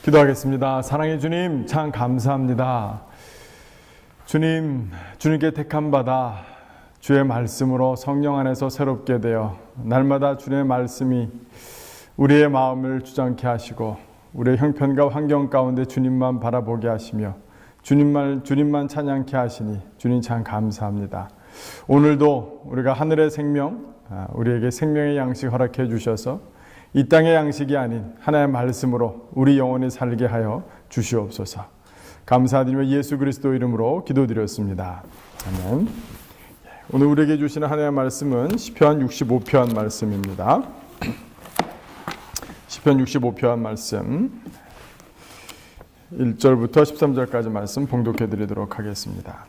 기도하겠습니다. 사랑의 주님, 참 감사합니다. 주님, 주님께 택함받아 주의 말씀으로 성령 안에서 새롭게 되어 날마다 주의 말씀이 우리의 마음을 주장케 하시고 우리의 형편과 환경 가운데 주님만 바라보게 하시며 주님만 찬양케 하시니 주님 참 감사합니다. 오늘도 우리가 하늘의 생명, 우리에게 생명의 양식 허락해 주셔서 이 땅의 양식이 아닌 하나의 말씀으로 우리 영혼이 살게 하여 주시옵소서. 감사드리며 예수 그리스도 이름으로 기도드렸습니다. 아멘. 오늘 우리에게 주시는 하나의 말씀은 시편 65편 말씀입니다. 시편 65편 말씀 1절부터 13절까지 말씀 봉독해 드리도록 하겠습니다.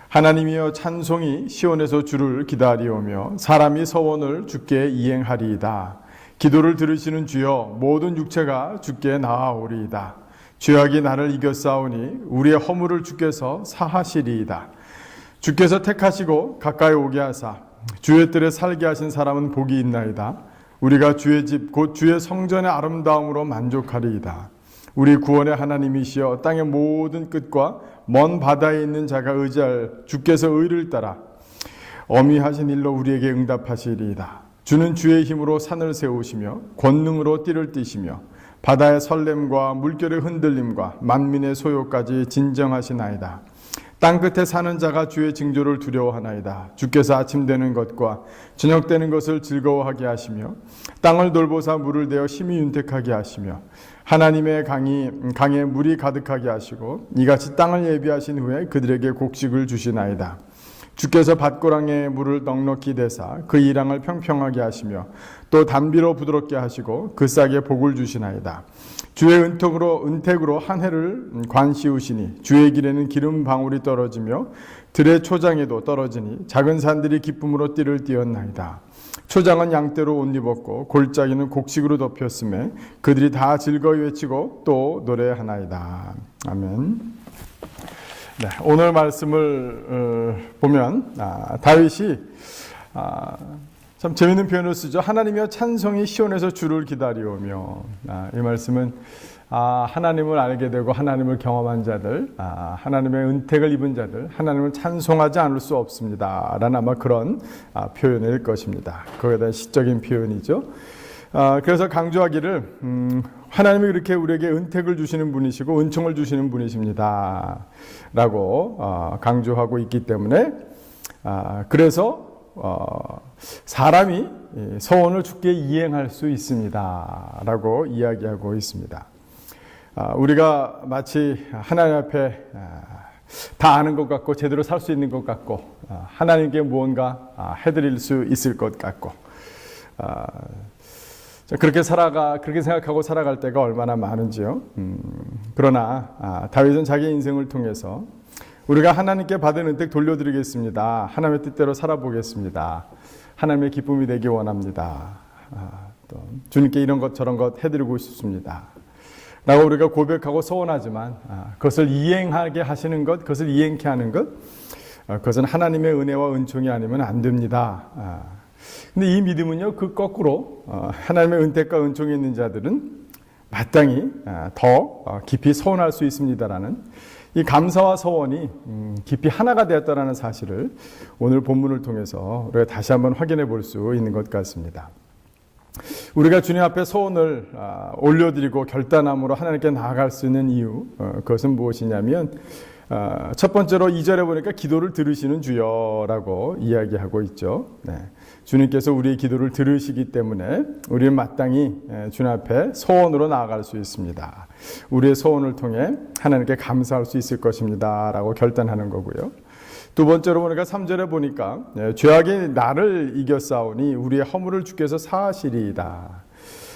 하나님이여 찬송이 시온에서 주를 기다리오며 사람이 서원을 주께 이행하리이다. 기도를 들으시는 주여 모든 육체가 주께 나아오리이다. 죄악이 나를 이겨싸우니 우리의 허물을 주께서 사하시리이다. 주께서 택하시고 가까이 오게 하사 주의 뜰에 살게 하신 사람은 복이 있나이다. 우리가 주의 집 곧 주의 성전의 아름다움으로 만족하리이다. 우리 구원의 하나님이시여 땅의 모든 끝과 먼 바다에 있는 자가 의지할 주께서 의를 따라 어미하신 일로 우리에게 응답하시리이다. 주는 주의 힘으로 산을 세우시며 권능으로 띠를 띠시며 바다의 설렘과 물결의 흔들림과 만민의 소요까지 진정하시나이다. 땅끝에 사는 자가 주의 징조를 두려워하나이다. 주께서 아침 되는 것과 저녁 되는 것을 즐거워하게 하시며 땅을 돌보사 물을 대어 힘이 윤택하게 하시며 하나님의 강에 물이 가득하게 하시고 이같이 땅을 예비하신 후에 그들에게 곡식을 주시나이다. 주께서 밭고랑에 물을 넉넉히 대사 그 이랑을 평평하게 하시며 또 단비로 부드럽게 하시고 그 싹에 복을 주시나이다. 주의 은택으로 한 해를 관시우시니 주의 길에는 기름 방울이 떨어지며 들의 초장에도 떨어지니 작은 산들이 기쁨으로 띠를 띠었나이다. 초장은 양떼로 옷 입었고 골짜기는 곡식으로 덮였음에 그들이 다 즐거이 외치고 또 노래하나이다. 아멘. 네, 오늘 말씀을 보면 다윗이 참 재미있는 표현을 쓰죠. 하나님이여 찬송이 시온에서 주를 기다리오며 이 말씀은 하나님을 알게 되고 하나님을 경험한 자들, 하나님의 은택을 입은 자들, 하나님을 찬송하지 않을 수 없습니다 라는 아마 그런 표현일 것입니다. 거기에 대한 시적인 표현이죠. 그래서 강조하기를 하나님이 그렇게 우리에게 은택을 주시는 분이시고 은총을 주시는 분이십니다 라고 강조하고 있기 때문에 그래서 사람이 서원을 주께 이행할 수 있습니다 라고 이야기하고 있습니다. 우리가 마치 하나님 앞에 다 아는 것 같고 제대로 살 수 있는 것 같고 하나님께 무언가 해드릴 수 있을 것 같고 그렇게 생각하고 살아갈 때가 얼마나 많은지요. 그러나 다윗은 자기 인생을 통해서 우리가 하나님께 받은 은택 돌려드리겠습니다. 하나님의 뜻대로 살아보겠습니다. 하나님의 기쁨이 되기 원합니다. 또 주님께 이런 것 저런 것 해드리고 싶습니다. 라고 우리가 고백하고 소원하지만 그것을 이행하게 하시는 것, 그것을 이행케 하는 것, 그것은 하나님의 은혜와 은총이 아니면 안 됩니다. 근데 이 믿음은요, 그 거꾸로 하나님의 은택과 은총이 있는 자들은 마땅히 더 깊이 소원할 수 있습니다라는 이 감사와 소원이 깊이 하나가 되었다라는 사실을 오늘 본문을 통해서 우리가 다시 한번 확인해 볼 수 있는 것 같습니다. 우리가 주님 앞에 소원을 올려드리고 결단함으로 하나님께 나아갈 수 있는 이유, 그것은 무엇이냐면 첫 번째로 2절에 보니까 기도를 들으시는 주여라고 이야기하고 있죠. 네. 주님께서 우리의 기도를 들으시기 때문에 우리는 마땅히 주님 앞에 소원으로 나아갈 수 있습니다. 우리의 소원을 통해 하나님께 감사할 수 있을 것입니다 라고 결단하는 거고요. 두 번째로 보니까 3절에 보니까 죄악이 나를 이겨싸우니 우리의 허물을 주께서 사하시리이다.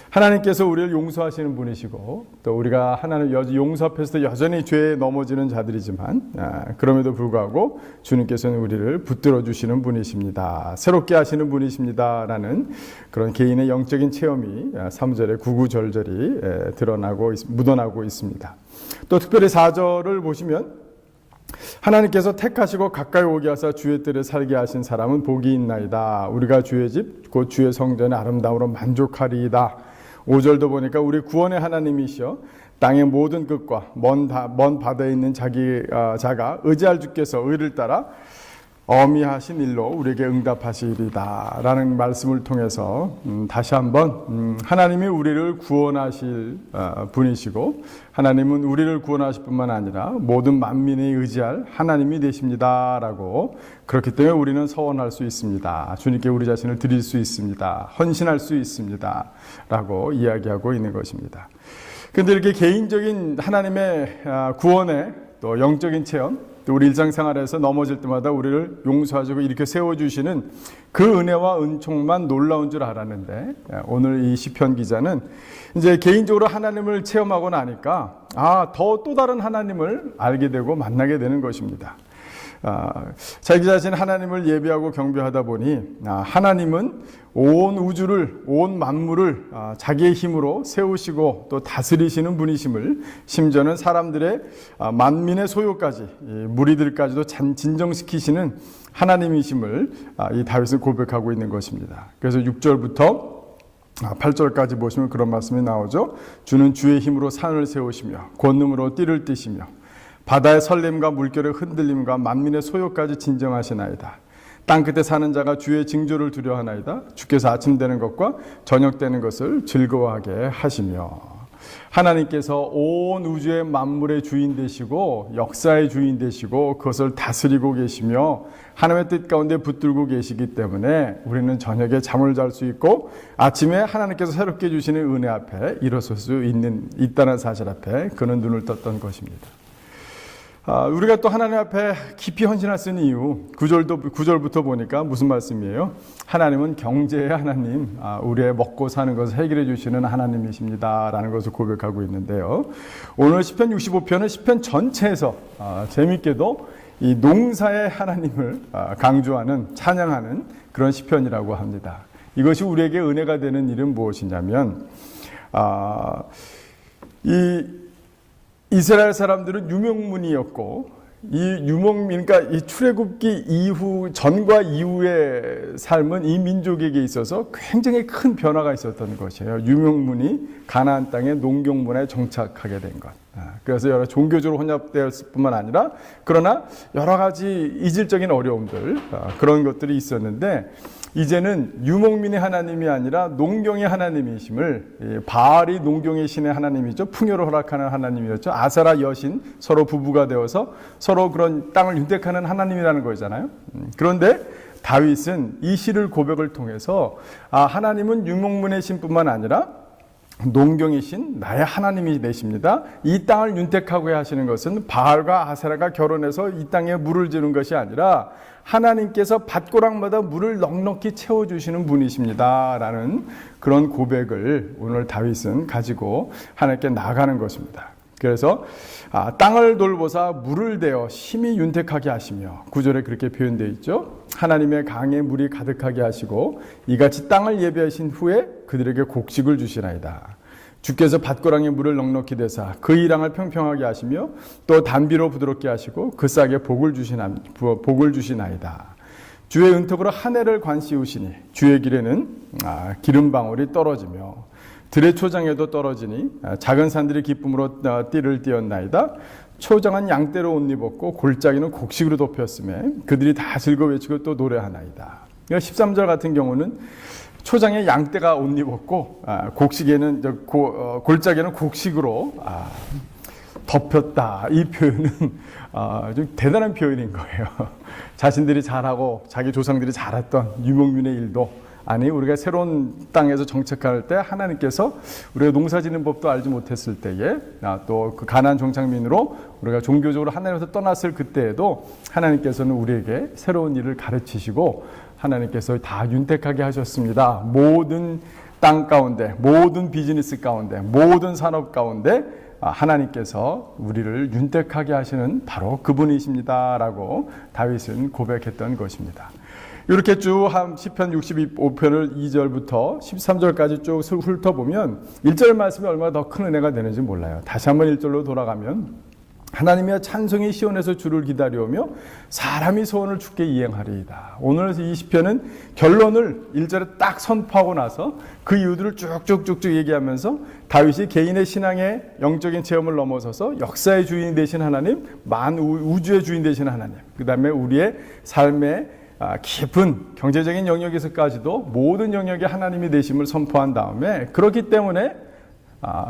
하나님께서 우리를 용서하시는 분이시고 또 우리가 하나님 용서 앞에서도 여전히 죄에 넘어지는 자들이지만 그럼에도 불구하고 주님께서는 우리를 붙들어 주시는 분이십니다. 새롭게 하시는 분이십니다 라는 그런 개인의 영적인 체험이 3절에 구구절절히 묻어나고 있습니다. 또 특별히 4절을 보시면 하나님께서 택하시고 가까이 오게 하사 주의 뜰에 살게 하신 사람은 복이 있나이다. 우리가 주의 집 곧 주의 성전의 아름다움으로 만족하리이다. 5절도 보니까 우리 구원의 하나님이시여 땅의 모든 끝과 먼 바다에 있는 자가 의지할 주께서 의를 따라 어미하신 일로 우리에게 응답하시리다 라는 말씀을 통해서 다시 한번 하나님이 우리를 구원하실 분이시고 하나님은 우리를 구원하실 뿐만 아니라 모든 만민이 의지할 하나님이 되십니다 라고, 그렇기 때문에 우리는 서원할 수 있습니다, 주님께 우리 자신을 드릴 수 있습니다, 헌신할 수 있습니다 라고 이야기하고 있는 것입니다. 그런데 이렇게 개인적인 하나님의 구원의 또 영적인 체험, 또 우리 일상생활에서 넘어질 때마다 우리를 용서하시고 이렇게 세워주시는 그 은혜와 은총만 놀라운 줄 알았는데, 오늘 이 시편 기자는 이제 개인적으로 하나님을 체험하고 나니까 또 다른 하나님을 알게 되고 만나게 되는 것입니다. 자기 자신 하나님을 예배하고 경배하다 보니 하나님은 온 우주를, 온 만물을 자기의 힘으로 세우시고 또 다스리시는 분이심을, 심지어는 사람들의 만민의 소유까지, 무리들까지도 진정시키시는 하나님이심을 이 다윗은 고백하고 있는 것입니다. 그래서 6절부터 8절까지 보시면 그런 말씀이 나오죠. 주는 주의 힘으로 산을 세우시며 권능으로 띠를 띠시며 바다의 설렘과 물결의 흔들림과 만민의 소요까지 진정하시나이다. 땅끝에 사는 자가 주의 징조를 두려워하나이다. 주께서 아침 되는 것과 저녁 되는 것을 즐거워하게 하시며, 하나님께서 온 우주의 만물의 주인 되시고 역사의 주인 되시고 그것을 다스리고 계시며 하나님의 뜻 가운데 붙들고 계시기 때문에 우리는 저녁에 잠을 잘 수 있고 아침에 하나님께서 새롭게 주시는 은혜 앞에 일어설 수 있다는 사실 앞에 그는 눈을 떴던 것입니다. 우리가 또 하나님 앞에 깊이 헌신할 수 있는 이유, 9절부터 보니까 무슨 말씀이에요? 하나님은 경제의 하나님, 우리의 먹고 사는 것을 해결해 주시는 하나님이십니다 라는 것을 고백하고 있는데요. 오늘 시편 65편은 시편 전체에서 재밌게도 이 농사의 하나님을 강조하는, 찬양하는 그런 시편이라고 합니다. 이것이 우리에게 은혜가 되는 일은 무엇이냐면, 이스라엘 사람들은 유목민이었고, 그러니까 이 출애굽기 이후, 전과 이후의 삶은 이 민족에게 있어서 굉장히 큰 변화가 있었던 것이에요. 유목민이 가나안 땅의 농경문화에 정착하게 된 것. 그래서 여러 종교적으로 혼합되었을 뿐만 아니라, 그러나 여러 가지 이질적인 어려움들, 그런 것들이 있었는데, 이제는 유목민의 하나님이 아니라 농경의 하나님이심을, 바알이 농경의 신의 하나님이죠. 풍요를 허락하는 하나님이었죠. 아세라 여신, 서로 부부가 되어서 서로 그런 땅을 윤택하는 하나님이라는 거잖아요. 그런데 다윗은 이 시를 고백을 통해서 하나님은 유목민의 신뿐만 아니라 농경이신 나의 하나님이 되십니다. 이 땅을 윤택하게 하시는 것은 바알과 아세라가 결혼해서 이 땅에 물을 주는 것이 아니라 하나님께서 밭고랑마다 물을 넉넉히 채워주시는 분이십니다 라는 그런 고백을 오늘 다윗은 가지고 하나님께 나아가는 것입니다. 그래서 땅을 돌보사 물을 대어 심히 윤택하게 하시며, 9절에 그렇게 표현되어 있죠. 하나님의 강에 물이 가득하게 하시고 이같이 땅을 예비하신 후에 그들에게 곡식을 주시나이다. 주께서 밭고랑에 물을 넉넉히 대사 그 이랑을 평평하게 하시며 또 단비로 부드럽게 하시고 그 싹에 복을 주시나이다. 주의 은턱으로 한 해를 관시우시니 주의 길에는 기름방울이 떨어지며 들의 초장에도 떨어지니 작은 산들이 기쁨으로 띠를 띄었나이다. 초장은 양떼로 옷 입었고 골짜기는 곡식으로 덮였음에 그들이 다 즐거워 외치고 또 노래하나이다. 13절 같은 경우는 초장에 양떼가 옷 입었고 곡식에는 골짜기는 곡식으로 덮였다. 이 표현은 좀 대단한 표현인 거예요. 자신들이 잘하고 자기 조상들이 잘했던 유목민의 일도, 아니 우리가 새로운 땅에서 정착할 때 하나님께서 우리가 농사짓는 법도 알지 못했을 때에 또 그 가나안 정착민으로 우리가 종교적으로 하나님에서 떠났을 그때에도 하나님께서는 우리에게 새로운 일을 가르치시고 하나님께서 다 윤택하게 하셨습니다. 모든 땅 가운데, 모든 비즈니스 가운데, 모든 산업 가운데 하나님께서 우리를 윤택하게 하시는 바로 그분이십니다 라고 다윗은 고백했던 것입니다. 이렇게 쭉 시편 65편을 2절부터 13절까지 쭉 훑어보면 1절 말씀이 얼마나 더 큰 은혜가 되는지 몰라요. 다시 한번 1절로 돌아가면 하나님이여 찬송이 시온에서 주를 기다려오며 사람이 소원을 주께 이행하리이다. 오늘 이 시편은 결론을 1절에 딱 선포하고 나서 그 이유들을 쭉쭉쭉쭉 얘기하면서 다윗이 개인의 신앙의 영적인 체험을 넘어서서 역사의 주인이 되신 하나님, 우주의 주인 되신 하나님, 그 다음에 우리의 삶의 깊은 경제적인 영역에서까지도 모든 영역에 하나님이 되심을 선포한 다음에 그렇기 때문에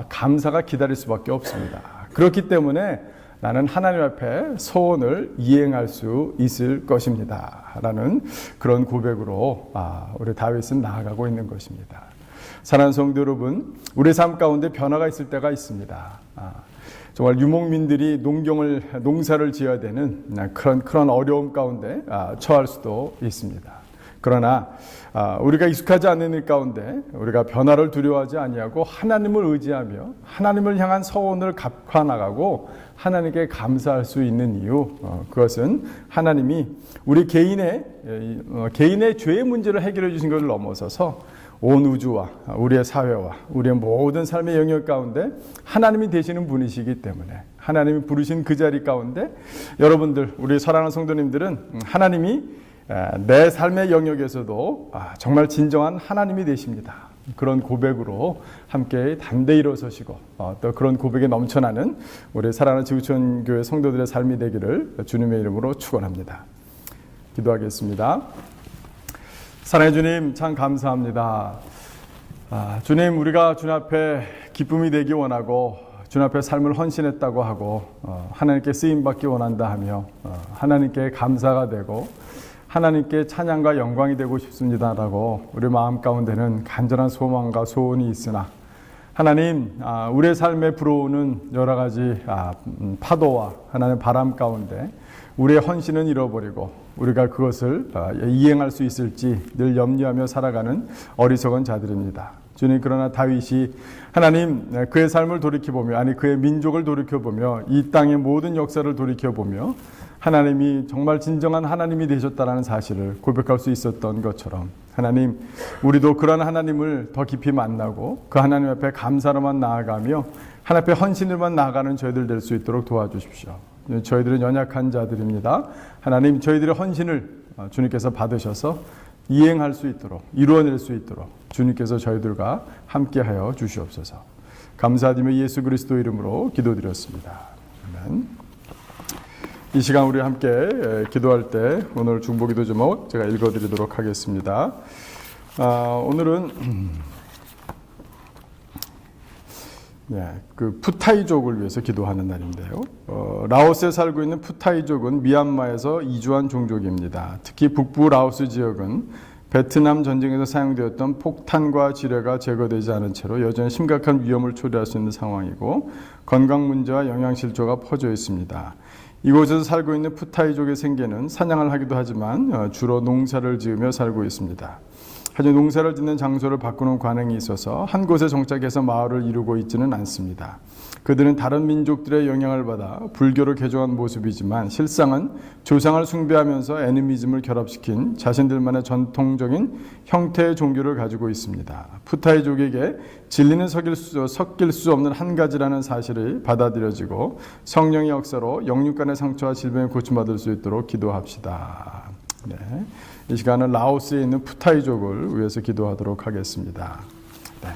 감사가 기다릴 수밖에 없습니다. 그렇기 때문에 나는 하나님 앞에 소원을 이행할 수 있을 것입니다 라는 그런 고백으로 우리 다윗은 나아가고 있는 것입니다. 사랑하는 성도 여러분, 우리 삶 가운데 변화가 있을 때가 있습니다. 정말 유목민들이 농사를 지어야 되는 그런 어려움 가운데 처할 수도 있습니다. 그러나 우리가 익숙하지 않는 일 가운데 우리가 변화를 두려워하지 아니하고 하나님을 의지하며 하나님을 향한 서원을 갚아 나가고 하나님께 감사할 수 있는 이유, 그것은 하나님이 우리 개인의 죄의 문제를 해결해 주신 것을 넘어서서 온 우주와 우리의 사회와 우리의 모든 삶의 영역 가운데 하나님이 되시는 분이시기 때문에 하나님이 부르신 그 자리 가운데 여러분들, 우리 사랑하는 성도님들은 하나님이 내 삶의 영역에서도 정말 진정한 하나님이 되십니다. 그런 고백으로 함께 담대히 일어서시고 또 그런 고백에 넘쳐나는 우리 사랑하는 지구촌 교회 성도들의 삶이 되기를 주님의 이름으로 축원합니다. 기도하겠습니다. 사랑의 주님, 참 감사합니다. 주님, 우리가 주님 앞에 기쁨이 되기 원하고 주님 앞에 삶을 헌신했다고 하고 하나님께 쓰임받기 원한다 하며 하나님께 감사가 되고 하나님께 찬양과 영광이 되고 싶습니다라고 우리 마음 가운데는 간절한 소망과 소원이 있으나 하나님, 우리의 삶에 불어오는 여러 가지 파도와 하나님의 바람 가운데 우리의 헌신은 잃어버리고 우리가 그것을 이행할 수 있을지 늘 염려하며 살아가는 어리석은 자들입니다. 주님, 그러나 다윗이 하나님 그의 삶을 돌이켜보며, 아니 그의 민족을 돌이켜보며 이 땅의 모든 역사를 돌이켜보며 하나님이 정말 진정한 하나님이 되셨다는 사실을 고백할 수 있었던 것처럼 하나님, 우리도 그러한 하나님을 더 깊이 만나고 그 하나님 앞에 감사로만 나아가며 하나님 앞에 헌신으로만 나아가는 저희들 될 수 있도록 도와주십시오. 저희들은 연약한 자들입니다. 하나님, 저희들의 헌신을 주님께서 받으셔서 이행할 수 있도록, 이루어낼 수 있도록 주님께서 저희들과 함께하여 주시옵소서. 감사드리며 예수 그리스도 이름으로 기도드렸습니다. 아멘. 이 시간 우리 함께 기도할 때 오늘 중보기도 제목 제가 읽어드리도록 하겠습니다. 오늘은 그 푸타이족을 위해서 기도하는 날인데요. 라오스에 살고 있는 푸타이족은 미얀마에서 이주한 종족입니다. 특히 북부 라오스 지역은 베트남 전쟁에서 사용되었던 폭탄과 지뢰가 제거되지 않은 채로 여전히 심각한 위험을 초래할 수 있는 상황이고 건강 문제와 영양실조가 퍼져 있습니다. 이곳에서 살고 있는 푸타이족의 생계는 사냥을 하기도 하지만 주로 농사를 지으며 살고 있습니다. 하지만 농사를 짓는 장소를 바꾸는 관행이 있어서 한 곳에 정착해서 마을을 이루고 있지는 않습니다. 그들은 다른 민족들의 영향을 받아 불교를 개종한 모습이지만 실상은 조상을 숭배하면서 애니미즘을 결합시킨 자신들만의 전통적인 형태의 종교를 가지고 있습니다. 푸타이족에게 진리는 섞일 수 없는 한 가지라는 사실을 받아들여지고 성령의 역사로 영육 간의 상처와 질병에 고침받을 수 있도록 기도합시다. 네. 이 시간은 라오스에 있는 푸타이족을 위해서 기도하도록 하겠습니다. 네.